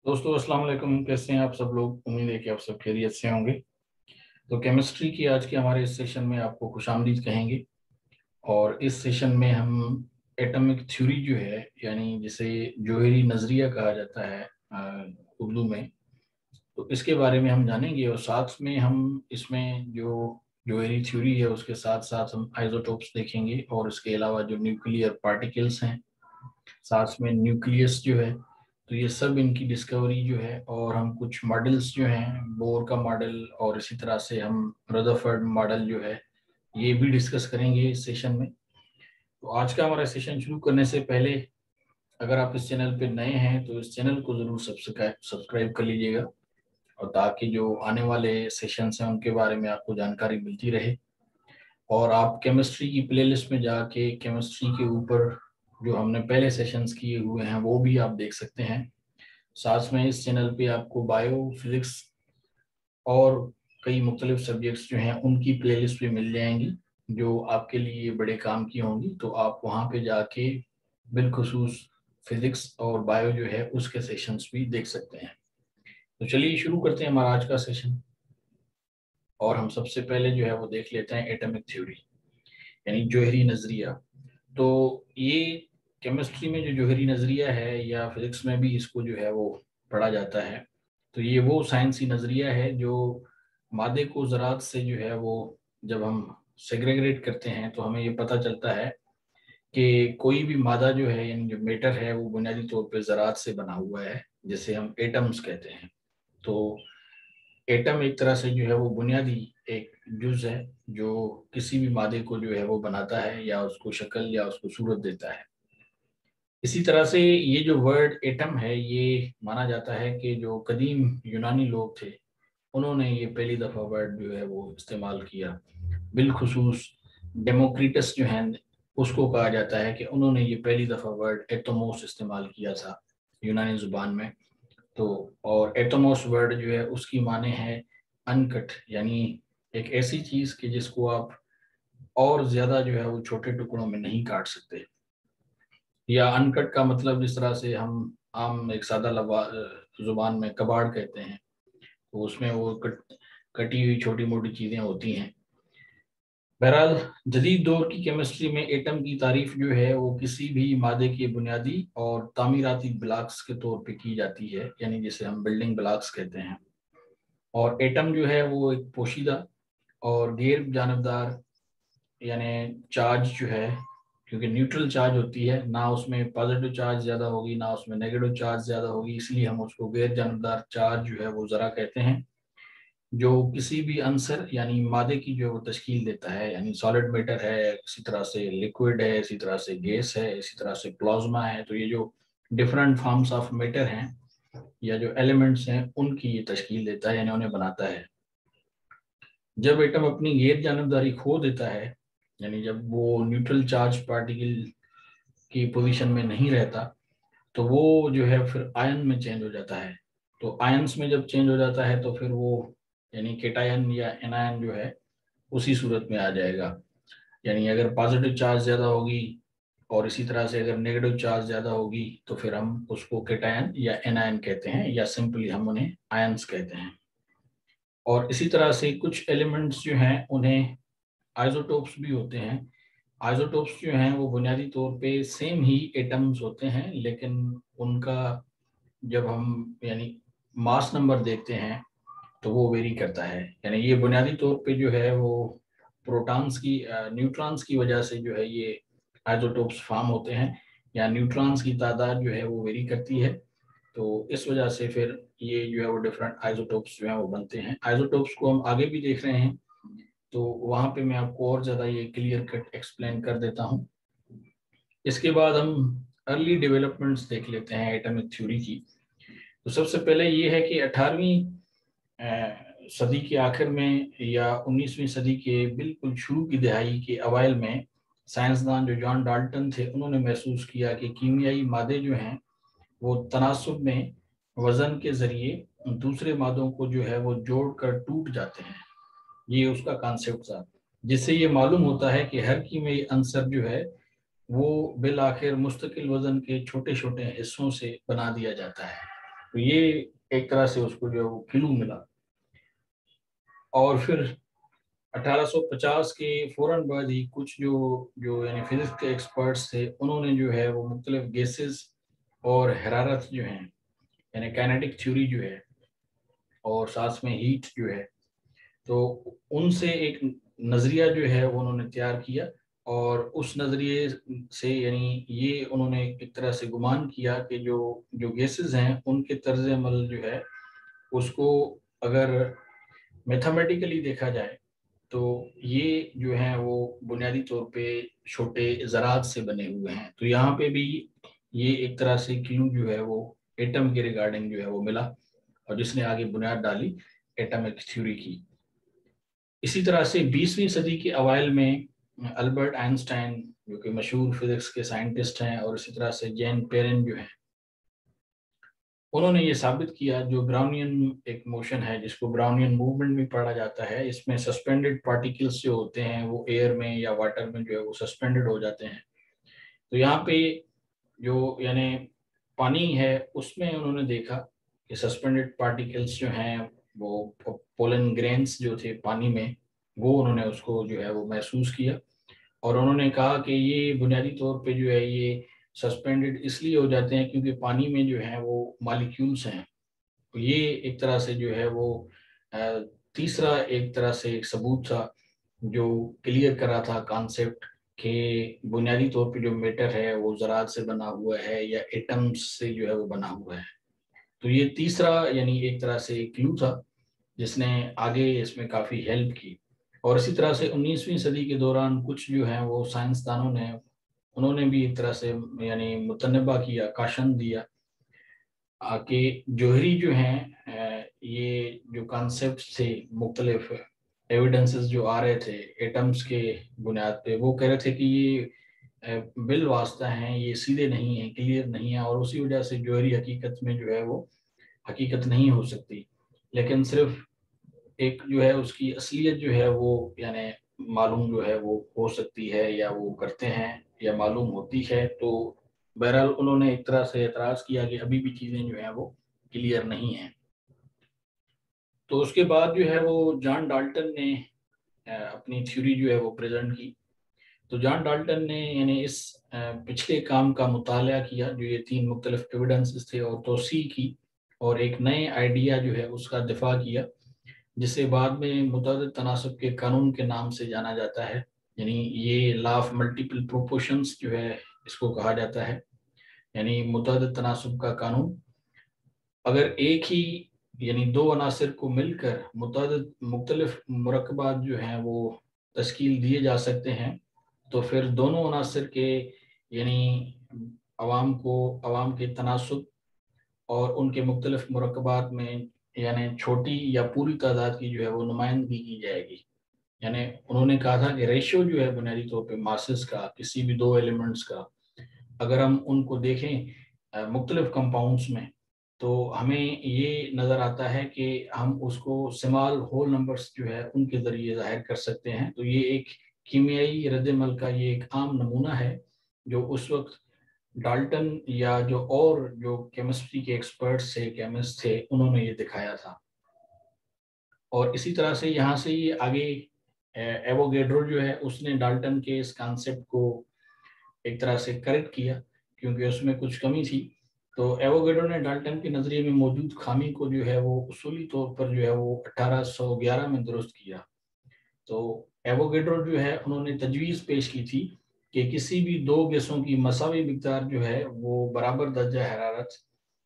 दोस्तों अस्सलाम वालेकुम। कैसे हैं आप सब लोग? उम्मीद है कि आप सब खैरियत से होंगे। तो केमिस्ट्री की आज के हमारे इस सेशन में आपको खुशामदीद कहेंगे। और इस सेशन में हम एटॉमिक थ्योरी जो है, यानी जिसे जोहरी नज़रिया कहा जाता है उर्दू में, तो इसके बारे में हम जानेंगे। और साथ में हम इसमें जो जोहरी थ्योरी है उसके साथ साथ हम आइसोटोप्स देखेंगे, और इसके अलावा जो न्यूक्लियर पार्टिकल्स हैं, साथ में न्यूक्लियस जो है, तो ये सब इनकी डिस्कवरी जो है। और हम कुछ मॉडल्स जो हैं, बोर का मॉडल और इसी तरह से हम रदरफोर्ड मॉडल जो है, ये भी डिस्कस करेंगे इस सेशन में। तो आज का हमारा सेशन शुरू करने से पहले, अगर आप इस चैनल पे नए हैं तो इस चैनल को ज़रूर सब्सक्राइब कर लीजिएगा, और ताकि जो आने वाले सेशंस हैं उनके बारे में आपको जानकारी मिलती रहे। और आप केमिस्ट्री की प्लेलिस्ट में जाके केमिस्ट्री के ऊपर जो हमने पहले सेशंस किए हुए हैं वो भी आप देख सकते हैं। साथ में इस चैनल पे आपको बायो, फिजिक्स और कई मुख्तलिफ सब्जेक्ट्स जो हैं उनकी प्लेलिस्ट भी मिल जाएंगी, जो आपके लिए बड़े काम की होंगी। तो आप वहाँ पे जाके बिलखुसूस फिजिक्स और बायो जो है उसके सेशंस भी देख सकते हैं। तो चलिए शुरू करते हैं हमारा आज का सेशन। और हम सबसे पहले जो है वो देख लेते हैं एटॉमिक थ्योरी, यानी जोहरी नज़रिया। तो ये केमिस्ट्री में जो जोहरी नज़रिया है, या फिजिक्स में भी इसको जो है वो पढ़ा जाता है, तो ये वो साइंसी नज़रिया है जो मादे को ज़रात से जो है वो, जब हम सेग्रेगेट करते हैं तो हमें ये पता चलता है कि कोई भी मादा जो है, यानी जो मेटर है, वो बुनियादी तौर पे ज़रात से बना हुआ है, जिसे हम एटम्स कहते हैं। तो एटम एक तरह से जो है वो बुनियादी एक जुज है जो किसी भी मादे को जो है वो बनाता है, या उसको शक्ल या उसको सूरत देता है। इसी तरह से ये जो वर्ड एटम है, ये माना जाता है कि जो कदीम यूनानी लोग थे उन्होंने ये पहली दफ़ा वर्ड जो है वो इस्तेमाल किया। बिलखुसूस डेमोक्रिटस जो है, उसको कहा जाता है कि उन्होंने ये पहली दफ़ा वर्ड एटोमोस इस्तेमाल किया था यूनानी ज़ुबान में। तो और एटोमोस वर्ड जो है उसकी माने है अनकट, यानी एक ऐसी चीज़ कि जिसको आप और ज़्यादा जो है वो छोटे टुकड़ों में नहीं काट सकते। या अनकट का मतलब जिस तरह से हम आम एक सादा जुबान में कबाड़ कहते हैं, तो उसमें वो कटी हुई छोटी मोटी चीज़ें होती हैं। बहरहाल जदीद दौर की केमिस्ट्री में एटम की तारीफ जो है वो किसी भी मादे के बुनियादी और तामीराती ब्लॉक्स के तौर पे की जाती है, यानी जिसे हम बिल्डिंग ब्लॉक्स कहते हैं। और एटम जो है वो एक पोशीदा और गैर जानबदार, यानी चार्ज जो है, क्योंकि न्यूट्रल चार्ज होती है, ना उसमें पॉजिटिव चार्ज ज़्यादा होगी ना उसमें नेगेटिव चार्ज ज़्यादा होगी, इसलिए हम उसको गैर जानबदार चार्ज जो है वो ज़रा कहते हैं, जो किसी भी अंसर यानी मादे की जो वो तश्कील देता है। यानी सॉलिड मैटर है, इसी तरह से लिक्विड है, इसी तरह से गैस है, इसी तरह से प्लाज्मा है। तो ये जो डिफरेंट फॉर्म्स ऑफ मैटर हैं या जो एलिमेंट्स हैं उनकी ये तश्कील देता है, यानी उन्हें बनाता है। जब एटम अपनी गैर जानबदारी खो देता है, यानी जब वो न्यूट्रल चार्ज पार्टिकल की पोजीशन में नहीं रहता, तो वो जो है फिर आयन में चेंज हो जाता है। तो आयंस में जब चेंज हो जाता है तो फिर वो यानी केटायन या एनायन जो है उसी सूरत में आ जाएगा। यानी अगर पॉजिटिव चार्ज ज़्यादा होगी और इसी तरह से अगर नेगेटिव चार्ज ज़्यादा होगी तो फिर हम उसको केटायन या एनायन कहते हैं, या सिंपली हम उन्हें आयंस कहते हैं। और इसी तरह से कुछ एलिमेंट्स जो हैं उन्हें आइसोटोप्स भी होते हैं। आइसोटोप्स जो हैं वो बुनियादी तौर पे सेम ही एटम्स होते हैं, लेकिन उनका जब हम यानी मास नंबर देखते हैं तो वो वेरी करता है। यानी ये बुनियादी तौर पे जो है वो प्रोटॉन्स की न्यूट्रॉन्स की वजह से जो है ये आइसोटोप्स फॉर्म होते हैं, या न्यूट्रॉन्स की तादाद जो है वो वेरी करती है। तो इस वजह से फिर ये जो है वो डिफरेंट आइसोटोप्स जो है वो बनते हैं। आइसोटोप्स को हम आगे भी देख रहे हैं, तो वहाँ पे मैं आपको और ज़्यादा ये क्लियर कट एक्सप्लेन कर देता हूँ। इसके बाद हम अर्ली डेवलपमेंट्स देख लेते हैं एटॉमिक थ्योरी की। तो सबसे पहले ये है कि 18वीं सदी के आखिर में या 19वीं सदी के बिल्कुल शुरू की दिहाई के अवाइल में साइंसदान जो जॉन डाल्टन थे उन्होंने महसूस किया कि कीमियाई मादे जो हैं वो तनासुब में वज़न के ज़रिए दूसरे मादों को जो है वो जोड़कर टूट जाते हैं। ये उसका कॉन्सेप्ट था, जिससे ये मालूम होता है कि हर कीमियाई अंसर जो है वो बिल आखिर मुस्तकिल वज़न के छोटे छोटे हिस्सों से बना दिया जाता है। तो ये एक तरह से उसको जो है वो क्लू मिला। और फिर 1850 के फौरन बाद ही कुछ जो जो यानी फिजिक्स के एक्सपर्ट्स थे, उन्होंने जो है वो मुख्तलिफ गैसेस और हरारत जो है यानी काइनेटिक थ्योरी जो है और साथ में हीट जो है, तो उनसे एक नज़रिया जो है वो उन्होंने तैयार किया। और उस नज़रिए से यानी ये उन्होंने एक तरह से गुमान किया कि जो जो गैसेस हैं उनके तर्ज अमल जो है उसको अगर मैथमेटिकली देखा जाए तो ये जो है वो बुनियादी तौर पे छोटे ज़रात से बने हुए हैं। तो यहाँ पे भी ये एक तरह से क्लू जो है वो एटम के रिगार्डिंग जो है वो मिला, और जिसने आगे बुनियाद डाली एटमिक थ्योरी की। इसी तरह से 20वीं सदी के अवाइल में अल्बर्ट आइंस्टाइन, जो कि मशहूर फिजिक्स के साइंटिस्ट हैं, और इसी तरह से जैन पेरेन जो है, उन्होंने ये साबित किया जो ब्राउनियन एक मोशन है जिसको ब्राउनियन मूवमेंट भी पढ़ा जाता है, इसमें सस्पेंडेड पार्टिकल्स जो होते हैं वो एयर में या वाटर में जो है वो सस्पेंडेड हो जाते हैं। तो यहाँ पे जो यानी पानी है उसमें उन्होंने देखा कि सस्पेंडेड पार्टिकल्स जो हैं वो पोलन ग्रेन्स जो थे पानी में, वो उन्होंने उसको जो है वो महसूस किया। और उन्होंने कहा कि ये बुनियादी तौर पे जो है ये सस्पेंडेड इसलिए हो जाते हैं क्योंकि पानी में जो है वो मॉलिक्यूल्स हैं। तो ये एक तरह से जो है वो अ, तीसरा एक तरह से एक सबूत था जो क्लियर करा था कॉन्सेप्ट कि बुनियादी तौर पे जो मैटर है वो ज़रात से बना हुआ है या एटम्स से जो है वो बना हुआ है। तो ये तीसरा यानी एक तरह से एक क्लू था जिसने आगे इसमें काफ़ी हेल्प की। और इसी तरह से 19वीं सदी के दौरान कुछ जो है वो साइंसदानों ने उन्होंने भी एक तरह से यानी मुतनबा किया, काशन दिया कि जोहरी जो हैं ये जो कॉन्सेप्ट थे, मुख्तलिफ एविडेंसेस जो आ रहे थे एटम्स के बुनियाद पे, वो कह रहे थे कि ये बिल वास्ता हैं, ये सीधे नहीं है, क्लियर नहीं है, और उसी वजह से जोहरी हकीकत में जो है वो हकीकत नहीं हो सकती। लेकिन सिर्फ एक जो है उसकी असलियत जो है वो यानी मालूम जो है वो हो सकती है या वो करते हैं या मालूम होती है। तो बहरहाल उन्होंने एक तरह से एतराज़ किया कि अभी भी चीज़ें जो हैं वो क्लियर नहीं हैं। तो उसके बाद जो है वो जॉन डाल्टन ने अपनी थ्योरी जो है वो प्रेजेंट की। तो जॉन डाल्टन ने यानी इस पिछले काम का मुताला किया जो ये तीन मुख्तलिफ एविडेंसेस थे और तोसी की, और एक नए आइडिया जो है उसका दिफा किया जिसे बाद में मुतअद्दिद तनासब के कानून के नाम से जाना जाता है। यानी ये लॉ ऑफ मल्टीपल प्रोपोर्शंस जो है इसको कहा जाता है, यानी मुतअद्दिद तनासब का कानून। अगर एक ही यानी दो अनासिर को मिलकर मुतअद्दिद मुख्तलिफ मुरक्कबात जो हैं वो तश्कील दिए जा सकते हैं, तो फिर दोनों अनासिर के यानी अवाम के तनासब और उनके मुख्तलिफ मुरक्कबात में यानी छोटी या पूरी तादाद की जो है वो नुमाइंदगी की जाएगी। यानी उन्होंने कहा था कि रेशियो जो है बुनियादी तौर पे मासेस का किसी भी दो एलिमेंट्स का अगर हम उनको देखें मुख्तलिफ कंपाउंड्स में, तो हमें ये नज़र आता है कि हम उसको स्मॉल होल नंबर्स जो है उनके ज़रिए ज़ाहिर कर सकते हैं। तो ये एक कीमियाई रद्दमल का ये एक आम नमूना है जो उस वक्त डाल्टन या जो और जो केमिस्ट्री के एक्सपर्ट्स थे, केमिस्ट थे, उन्होंने ये दिखाया था। और इसी तरह से यहाँ से ये आगे एवोगेड्रो जो है उसने डाल्टन के इस कॉन्सेप्ट को एक तरह से करेक्ट किया क्योंकि उसमें कुछ कमी थी। तो एवोगेड्रो ने डाल्टन के नज़रिए में मौजूद खामी को जो है वो उसूली तौर पर जो है वो 1811 में दुरुस्त किया। तो एवोगेड्रो जो है उन्होंने तजवीज़ पेश की थी कि किसी भी दो गैसों की मसावी मिकदार जो है वो बराबर दर्जा हरारत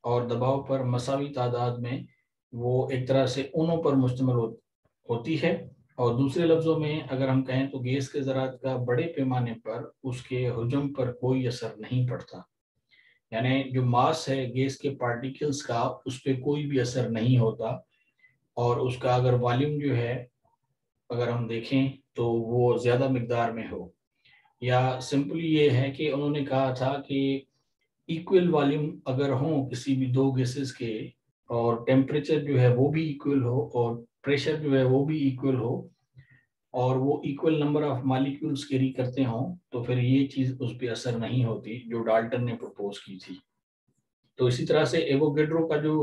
और दबाव पर मसावी तादाद में वो एक तरह से उनों पर मुश्तमिल होती है। और दूसरे लफ्ज़ों में अगर हम कहें तो गैस के ज़रात का बड़े पैमाने पर उसके हुजम पर कोई असर नहीं पड़ता। यानी जो मास है गैस के पार्टिकल्स का उस पर कोई भी असर नहीं होता, और उसका अगर वॉल्यूम जो है अगर हम देखें तो वो ज़्यादा मिकदार में हो, या सिंपली ये है कि उन्होंने कहा था कि इक्वल वॉल्यूम अगर हो किसी भी दो गैसेस के और टेम्परेचर जो है वो भी इक्वल हो और प्रेशर जो है वो भी इक्वल हो और वो equal number of molecules carry करते हों, तो फिर ये चीज़ उस पर असर नहीं होती जो डाल्टन ने प्रपोज की थी। तो इसी तरह से एवोगेड्रो का जो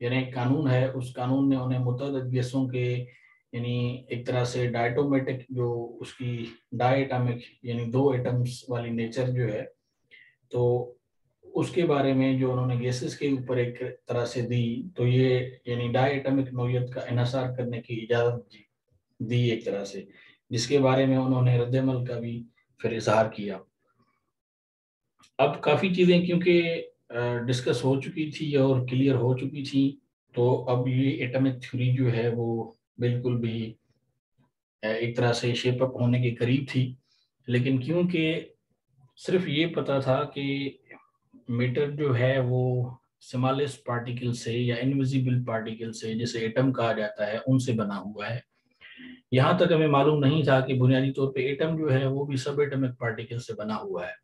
यानी कानून है, उस कानून ने उन्हें मुतअद्दिद गैसों के यानी एक तरह से डायटोमेटिक जो उसकी डायटोमिक यानी 2 एटम्स वाली नेचर जो है, तो उसके बारे में जो उन्होंने गैसेस के ऊपर एक तरह से दी, तो ये यानी डायटोमिक नौयत का इन्हिसार करने की इजाज़त दी एक तरह से, जिसके बारे में उन्होंने रद्दमल का भी फिर इजहार किया। अब काफ़ी चीज़ें क्योंकि डिस्कस हो चुकी थी और क्लियर हो चुकी थी, तो अब ये एटॉमिक थ्योरी जो है वो बिल्कुल भी एक तरह से शेप अप होने के करीब थी। लेकिन क्योंकि सिर्फ ये पता था कि मैटर जो है वो स्मॉलेस्ट पार्टिकल से या इनविजिबल पार्टिकल से, जिसे एटम कहा जाता है, उनसे बना हुआ है, यहाँ तक हमें मालूम नहीं था कि बुनियादी तौर पे एटम जो है वो भी सब एटमिक पार्टिकल से बना हुआ है।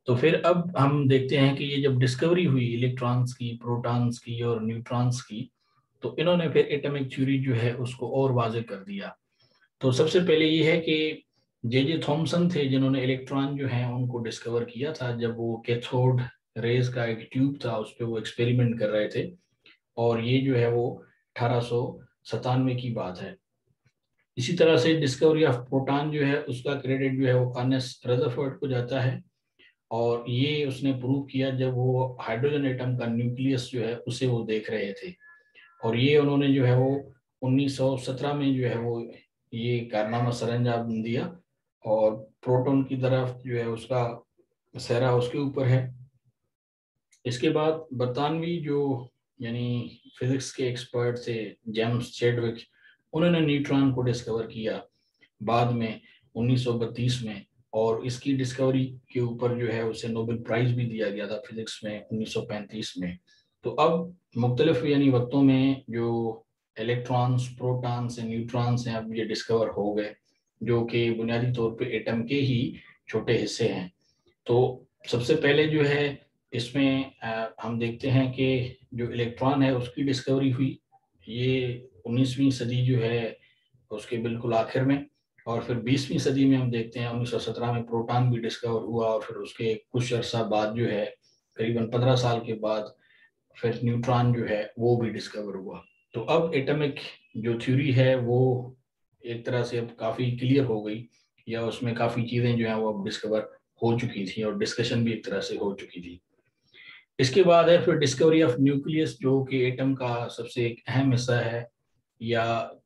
तो फिर अब हम देखते हैं कि ये जब डिस्कवरी हुई इलेक्ट्रॉन्स की, प्रोटॉन्स की और न्यूट्रॉन्स की, तो इन्होंने फिर एटॉमिक थ्योरी जो है उसको और वाज़ेह कर दिया। तो सबसे पहले ये है कि जे थॉमसन थे जिन्होंने इलेक्ट्रॉन जो है उनको डिस्कवर किया था, जब वो कैथोड रेज का एक ट्यूब था उस पर वो एक्सपेरिमेंट कर रहे थे, और ये जो है वो 1897 की बात है। इसी तरह से डिस्कवरी ऑफ प्रोटॉन जो है उसका क्रेडिट जो है वो अर्नेस्ट रदरफोर्ड को जाता है, और ये उसने प्रूव किया जब वो हाइड्रोजन एटम का न्यूक्लियस जो है उसे वो देख रहे थे, और ये उन्होंने जो है वो 1917 में जो है वो ये कारनामा सरअंजाम दिया, और प्रोटॉन की तरफ जो है उसका सेहरा उसके ऊपर है। इसके बाद बरतानवी जो यानी फिजिक्स के एक्सपर्ट थे जेम्स चैडविक, उन्होंने न्यूट्रॉन को डिस्कवर किया बाद में 1932 में, और इसकी डिस्कवरी के ऊपर जो है उसे नोबेल प्राइज भी दिया गया था फिजिक्स में 1935 में। तो अब मुख्तलिफ यानी वक्तों में जो इलेक्ट्रॉन्स, प्रोटॉन्स एंड न्यूट्रॉन्स हैं, अब ये डिस्कवर हो गए, जो कि बुनियादी तौर पे एटम के ही छोटे हिस्से हैं। तो सबसे पहले जो है इसमें हम देखते हैं कि जो इलेक्ट्रॉन है उसकी डिस्कवरी हुई, ये 19वीं सदी जो है उसके बिल्कुल आखिर में, और फिर 20वीं सदी में हम देखते हैं 1917 में प्रोटॉन भी डिस्कवर हुआ, और फिर उसके कुछ अर्सा बाद जो है करीबन 15 साल के बाद फिर न्यूट्रॉन जो है वो भी डिस्कवर हुआ। तो अब एटॉमिक जो थ्योरी है वो एक तरह से अब काफ़ी क्लियर हो गई, या उसमें काफ़ी चीज़ें जो हैं वो अब डिस्कवर हो चुकी थी और डिस्कशन भी एक तरह से हो चुकी थी। इसके बाद है फिर डिस्कवरी ऑफ न्यूक्लियस, जो कि एटम का सबसे एक अहम हिस्सा है, या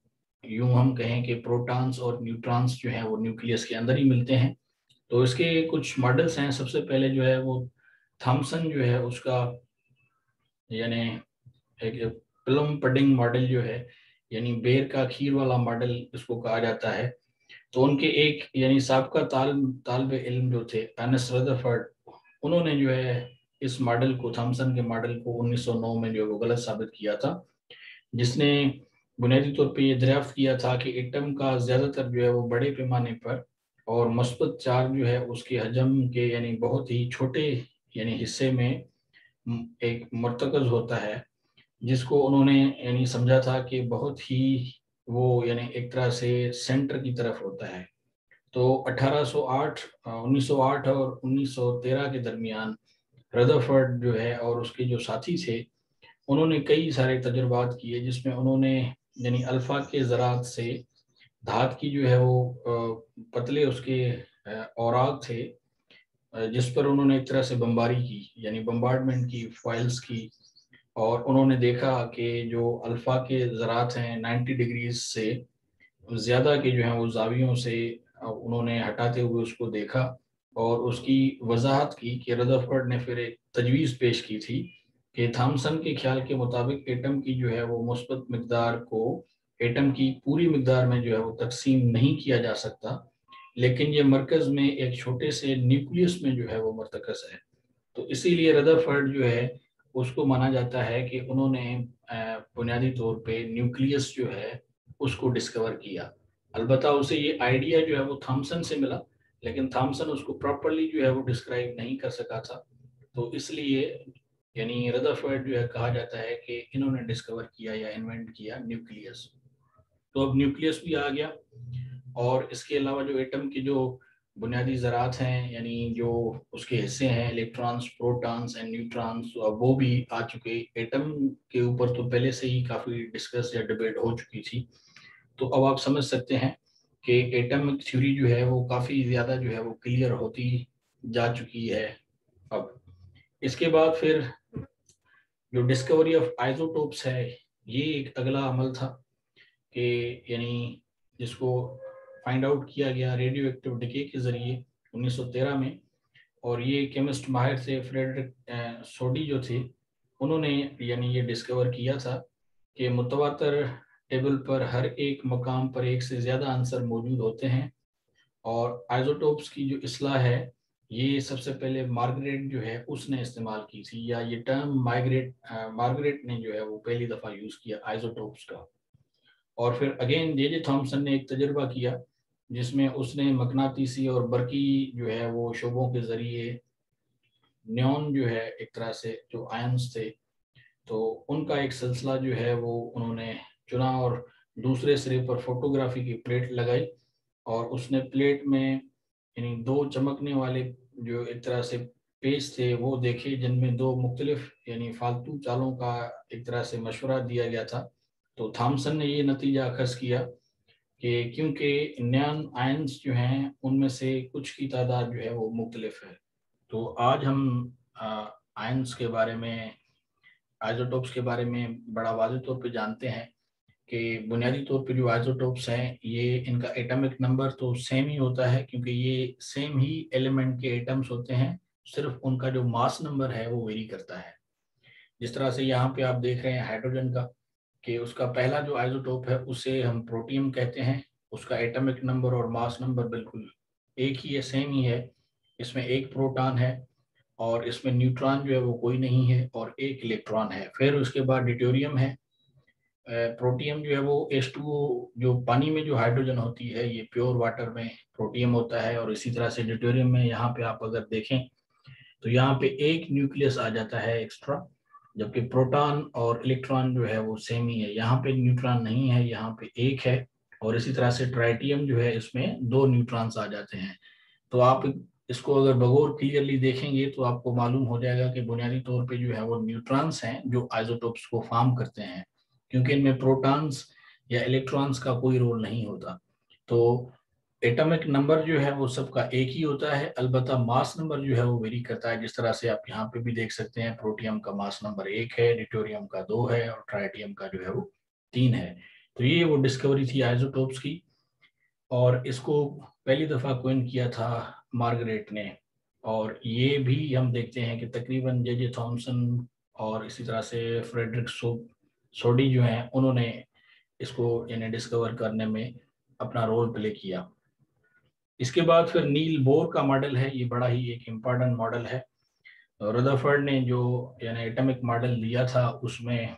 यूं हम कहें कि प्रोटॉन्स और न्यूट्रॉन्स जो हैं वो न्यूक्लियस के अंदर ही मिलते हैं। तो इसके कुछ मॉडल्स हैं। सबसे पहले जो है वो थॉमसन जो है उसका यानी एक प्लम पडिंग मॉडल जो है, यानी बेर का खीर वाला मॉडल इसको कहा जाता है। तो उनके एक यानी साबका तालिबे इल्म जो थे अर्नेस्ट रदरफोर्ड, उन्होंने जो है इस मॉडल को, थॉमसन के मॉडल को 1909 में जो है वो गलत साबित किया था, जिसने बुनियादी तौर पे ये दरियाफ्त किया था कि एटम का ज़्यादातर जो है वो बड़े पैमाने पर और मुस्बत चार्ज जो है उसके हजम के यानी बहुत ही छोटे यानी हिस्से में एक मरतकज होता है, जिसको उन्होंने यानी समझा था कि बहुत ही वो यानी एक तरह से सेंटर की तरफ होता है। तो 1808 1908 और 1913 के दरमियान रदरफोर्ड जो है और उसके जो साथी थे, उन्होंने कई सारे तजुर्बात किए, जिसमें उन्होंने यानी अल्फा के ज़रात से धात की जो है वो पतले उसके औराक थे, जिस पर उन्होंने एक तरह से बमबारी की, यानी बम्बार्डमेंट की, फाइल्स की, और उन्होंने देखा कि जो अल्फा के ज़रात हैं 90 डिग्रीज से ज़्यादा के जो हैं वो जावियों से उन्होंने हटाते हुए उसको देखा, और उसकी वजाहत की कि रदरफोर्ड ने फिर एक तजवीज़ पेश की थी कि थॉमसन के ख्याल के मुताबिक एटम की जो है वो मुस्बत मिकदार को एटम की पूरी मिकदार में जो है वो तकसीम नहीं किया जा सकता, लेकिन ये मरकज़ में एक छोटे से न्यूक्लियस में जो है वो मरतकज़ है। तो इसीलिए रदरफोर्ड जो है उसको माना जाता है कि उन्होंने बुनियादी तौर पे न्यूक्लियस जो है उसको डिस्कवर किया। अलबत्ता उसे ये आइडिया जो है वो थॉमसन से मिला, लेकिन थॉमसन उसको प्रॉपरली जो है वो डिस्क्राइब नहीं कर सका था। तो इसलिए यानी रदरफोर्ड जो है कहा जाता है कि इन्होंने डिस्कवर किया या इन्वेंट किया न्यूक्लियस। तो अब न्यूक्लियस भी आ गया, और इसके अलावा जो एटम की जो बुनियादी ज़रात हैं, यानी जो उसके हिस्से हैं इलेक्ट्रॉन्स, प्रोटॉन्स एंड न्यूट्रॉन्स, वो भी आ चुके। एटम के ऊपर तो पहले से ही काफ़ी डिस्कस या डिबेट हो चुकी थी। तो अब आप समझ सकते हैं कि एटमिक थ्योरी जो है वो काफ़ी ज़्यादा जो है वो क्लियर होती जा चुकी है। अब इसके बाद फिर जो डिस्कवरी ऑफ आइसोटोप्स है, ये एक अगला अमल था कि यानी जिसको फाइंड आउट किया गया रेडियो एक्टिव डिके के ज़रिए 1913 में। और ये केमिस्ट माहिर थे फ्रेडरिक सोडी जो थे, उन्होंने यानी ये डिस्कवर किया था कि मुतवातर टेबल पर हर एक मकाम पर एक से ज़्यादा आंसर मौजूद होते हैं। और आइसोटोप्स की जो इस्लाह है, ये सबसे पहले मार्गरेट जो है उसने इस्तेमाल की थी, या ये टर्म मार्गरेट ने जो है वो पहली दफ़ा यूज़ किया आइसोटोप्स का। और फिर अगेन जे थॉमसन ने एक तजर्बा किया जिसमें उसने मकनातीसी और बरकी जो है वो शोबों के ज़रिए न्योन जो है एक तरह से जो आयंस थे, तो उनका एक सिलसिला जो है वो उन्होंने चुना और दूसरे सिरे पर फोटोग्राफी की प्लेट लगाई। और उसने प्लेट में यानी दो चमकने वाले जो एक तरह से पेज थे वो देखे, जिनमें दो मुख्तलिफ यानी फालतू चालों का एक तरह से मशवरा दिया गया था। तो थॉमसन ने ये नतीजा अखज़ किया कि क्योंकि नियॉन आयंस जो हैं उनमें से कुछ की तादाद जो है वो मुख्तलिफ है। तो आज हम आयंस के बारे में, आइसोटोप्स के बारे में बड़ा वाज़ेह तौर पे जानते हैं कि बुनियादी तौर पे जो आइसोटोप्स हैं, ये इनका एटॉमिक नंबर तो सेम ही होता है, क्योंकि ये सेम ही एलिमेंट के एटम्स होते हैं, सिर्फ उनका जो मास नंबर है वो वेरी करता है। जिस तरह से यहाँ पे आप देख रहे हैं हाइड्रोजन का, कि उसका पहला जो आइसोटोप है उसे हम प्रोटियम कहते हैं। उसका एटॉमिक नंबर और मास नंबर बिल्कुल एक ही है, सेम ही है। इसमें एक प्रोटॉन है और इसमें न्यूट्रॉन जो है वो कोई नहीं है और एक इलेक्ट्रॉन है। फिर उसके बाद ड्यूटेरियम है। प्रोटियम जो है वो H2O, जो पानी में जो हाइड्रोजन होती है, ये प्योर वाटर में प्रोटियम होता है। और इसी तरह से ड्यूटेरियम में यहाँ पे आप अगर देखें तो यहाँ पे एक न्यूक्लियस आ जाता है एक्स्ट्रा, जबकि प्रोटॉन और इलेक्ट्रॉन जो है वो सेम ही है। यहाँ पे न्यूट्रॉन नहीं है, यहाँ पे एक है। और इसी तरह से ट्राइटियम जो है, इसमें दो न्यूट्रॉन्स आ जाते हैं। तो आप इसको अगर बगौर क्लियरली देखेंगे तो आपको मालूम हो जाएगा कि बुनियादी तौर पे जो है वो न्यूट्रॉन्स हैं जो आइसोटोप्स को फॉर्म करते हैं, क्योंकि इनमें प्रोटॉन्स या इलेक्ट्रॉन्स का कोई रोल नहीं होता। तो एटॉमिक नंबर जो है वो सबका एक ही होता है, अलबत्ता मास नंबर जो है वो वेरी करता है। जिस तरह से आप यहाँ पे भी देख सकते हैं, प्रोटियम का मास नंबर 1 है, ड्यूटेरियम का 2 है और ट्राइटियम का जो है वो 3 है। तो ये वो डिस्कवरी थी आइसोटोप्स की, और इसको पहली दफ़ा कोइन किया था मार्गरेट ने। और ये भी हम देखते हैं कि तकरीबन जे थॉमसन और इसी तरह से फ्रेडरिक सोडी जो हैं, उन्होंने इसको यानी डिस्कवर करने में अपना रोल प्ले किया। इसके बाद फिर नील बोर का मॉडल है, ये बड़ा ही एक इम्पॉर्टेंट मॉडल है। रदरफोर्ड ने जो यानी एटॉमिक मॉडल दिया था उसमें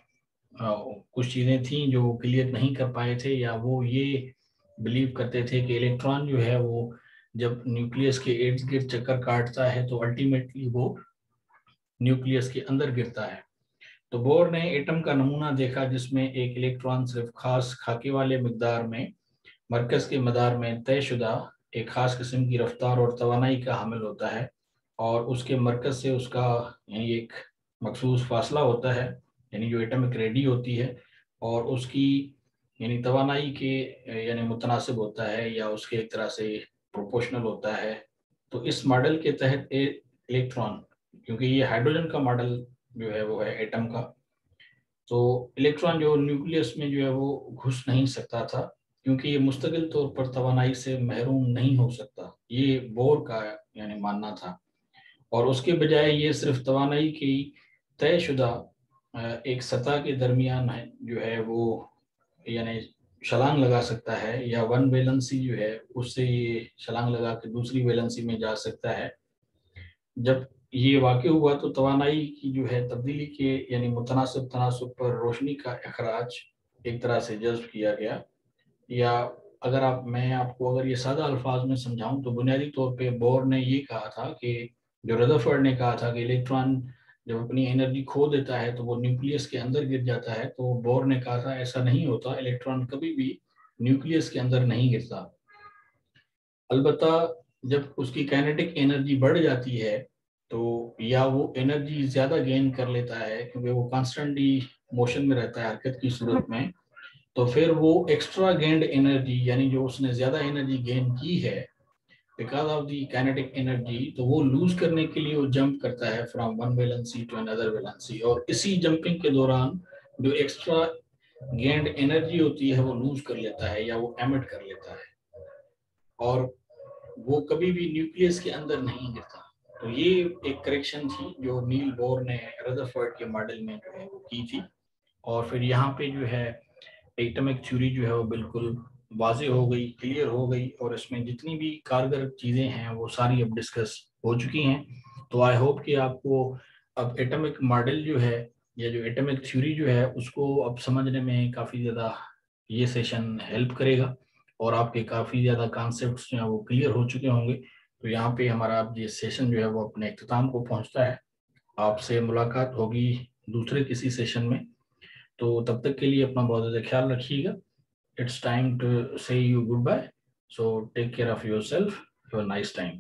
कुछ चीज़ें थी जो वो क्लियर नहीं कर पाए थे, या वो ये बिलीव करते थे कि इलेक्ट्रॉन जो है वो जब न्यूक्लियस के इर्द गिर्द चक्कर काटता है तो अल्टीमेटली वो न्यूक्लियस के अंदर गिरता है। तो बोर ने एटम का नमूना देखा जिसमें एक इलेक्ट्रॉन सिर्फ खास खाके वाले मिकदार में मरकज के मदार में तयशुदा एक खास किस्म की रफ्तार और तवानाई का हामिल होता है, और उसके मरकज से उसका यानी एक मखसूस फासला होता है, यानी जो एटमिक रेडी होती है, और उसकी यानी तवानाई के यानी मुतनासिब होता है या उसके एक तरह से प्रोपोर्शनल होता है। तो इस मॉडल के तहत इलेक्ट्रॉन, क्योंकि ये हाइड्रोजन का मॉडल जो है वो है एटम का, तो इलेक्ट्रॉन जो न्यूक्लियस में जो है वो घुस नहीं सकता था, क्योंकि ये मुस्तकिल तौर पर तवानाई से महरूम नहीं हो सकता, ये बोर का यानी मानना था। और उसके बजाय ये सिर्फ तवानाई की तयशुदा एक सतह के दरमियान है जो है वो यानी छलांग लगा सकता है, या वन वैलेंसी जो है उससे ये छलांग लगा के दूसरी वैलेंसी में जा सकता है। जब ये वाक़ई हुआ तो तवानाई की जो है तब्दीली के यानी मुतनासिब तनासब पर रोशनी का अखराज एक तरह से जज्ब किया गया। या अगर मैं आपको अगर ये सादा अल्फाज में समझाऊं तो बुनियादी तौर पे बोर ने ये कहा था कि जो रदरफोर्ड ने कहा था कि इलेक्ट्रॉन जब अपनी एनर्जी खो देता है तो वो न्यूक्लियस के अंदर गिर जाता है, तो बोर ने कहा था ऐसा नहीं होता, इलेक्ट्रॉन कभी भी न्यूक्लियस के अंदर नहीं गिरता। अलबत्ता जब उसकी काइनेटिक एनर्जी बढ़ जाती है तो या वो एनर्जी ज्यादा गेन कर लेता है क्योंकि वो कॉन्स्टेंटली मोशन में रहता है हरकत की सूरत में, तो फिर वो एक्स्ट्रा गेन्ड एनर्जी यानी जो उसने ज्यादा एनर्जी गेन की है because of the kinetic energy, तो वो लूज करने के लिए वो जंप करता है from one valency two another valency, और इसी जंपिंग के दौरान जो एक्स्ट्रा गेन्ड एनर्जी होती है वो लूज कर लेता है या वो एमिट कर लेता है, और वो कभी भी न्यूक्लियस के अंदर नहीं गिरता। तो ये एक करेक्शन थी जो नील बोर ने रदरफोर्ड के मॉडल में जो है वो की थी, और फिर यहाँ पे जो है एटॉमिक थ्योरी जो है वो बिल्कुल वाजे हो गई, क्लियर हो गई, और इसमें जितनी भी कारगर चीज़ें हैं वो सारी अब डिस्कस हो चुकी हैं। तो आई होप कि आपको अब एटॉमिक मॉडल जो है या जो एटॉमिक थ्योरी जो है उसको अब समझने में काफ़ी ज़्यादा ये सेशन हेल्प करेगा, और आपके काफ़ी ज़्यादा कॉन्सेप्ट्स जो हैं वो क्लियर हो चुके होंगे। तो यहाँ पे हमारा अब ये सेशन जो है वो अपने इख्तिताम को पहुँचता है। आपसे मुलाकात होगी दूसरे किसी सेशन में, तो तब तक के लिए अपना बहुत ज़्यादा ख्याल रखिएगा। It's time to say you goodbye. So take care of yourself. Have a nice time.